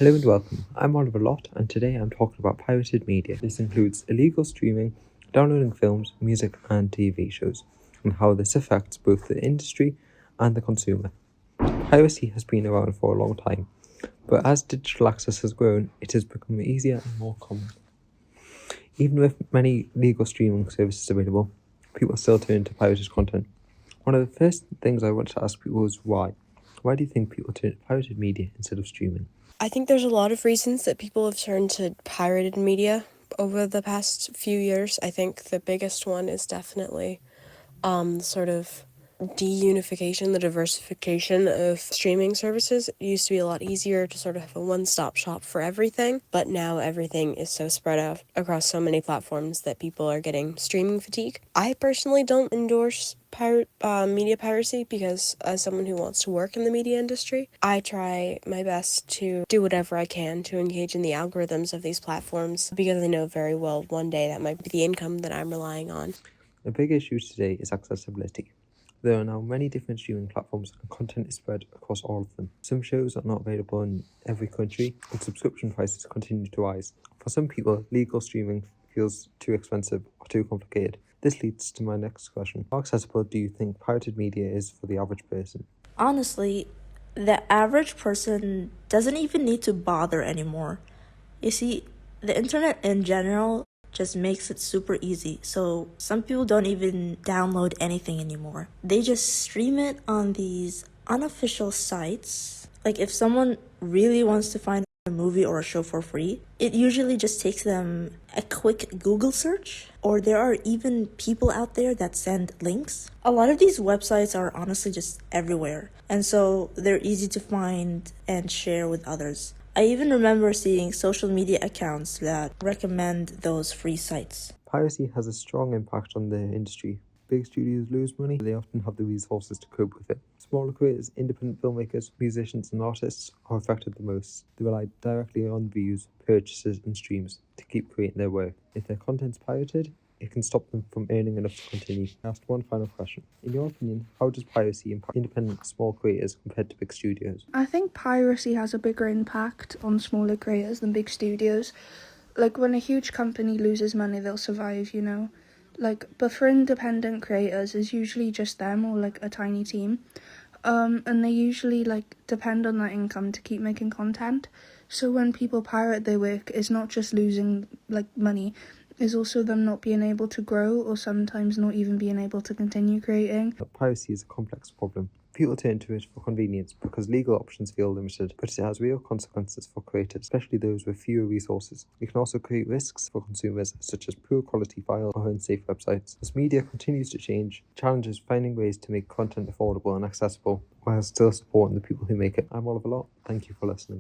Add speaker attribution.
Speaker 1: Hello and welcome. I'm Oliver Lott, and today I'm talking about pirated media. This includes illegal streaming, downloading films, music, and TV shows, and how this affects both the industry and the consumer. Piracy has been around for a long time, but as digital access has grown, it has become easier and more common. Even with many legal streaming services available, people still turn to pirated content. One of the first things I want to ask people is why. Why do you think people turn to pirated media instead of streaming?
Speaker 2: I think there's a lot of reasons that people have turned to pirated media over the past few years. I think the biggest one is definitely sort of deunification, the diversification of streaming services. It used to be a lot easier to sort of have a one-stop shop for everything, but now everything is so spread out across so many platforms that people are getting streaming fatigue. I personally don't endorse media piracy because as someone who wants to work in the media industry, I try my best to do whatever I can to engage in the algorithms of these platforms because I know very well one day that might be the income that I'm relying on.
Speaker 1: A big issue today is accessibility. There are now many different streaming platforms and content is spread across all of them. Some shows are not available in every country and subscription prices continue to rise. For some people, legal streaming feels too expensive or too complicated. This leads to my next question. How accessible do you think pirated media is for the average person?
Speaker 3: Honestly, the average person doesn't even need to bother anymore. You see, the internet in general just makes it super easy, so some people don't even download anything anymore. They just stream it on these unofficial sites. Like, if someone really wants to find a movie or a show for free, it usually just takes them a quick Google search, or there are even people out there that send links. A lot of these websites are honestly just everywhere, and so they're easy to find and share with others. I even remember seeing social media accounts that recommend those free sites.
Speaker 1: Piracy has a strong impact on the industry. Big studios lose money, but they often have the resources to cope with it. Smaller creators, independent filmmakers, musicians, and artists are affected the most. They rely directly on views, purchases, and streams to keep creating their work. If their content's pirated, it can stop them from earning enough to continue. I asked one final question. In your opinion, how does piracy impact independent small creators compared to big studios?
Speaker 4: I think piracy has a bigger impact on smaller creators than big studios. Like, when a huge company loses money, they'll survive, you know? But for independent creators, it's usually just them or, a tiny team. And they usually, depend on that income to keep making content. So when people pirate their work, it's not just losing, money. It's also them not being able to grow or sometimes not even being able to continue creating.
Speaker 1: Piracy is a complex problem. People turn to it for convenience because legal options feel limited, but it has real consequences for creators, especially those with fewer resources. It can also create risks for consumers, such as poor quality files or unsafe websites. As media continues to change, the challenge is finding ways to make content affordable and accessible while still supporting the people who make it. I'm Oliver Lott. Thank you for listening.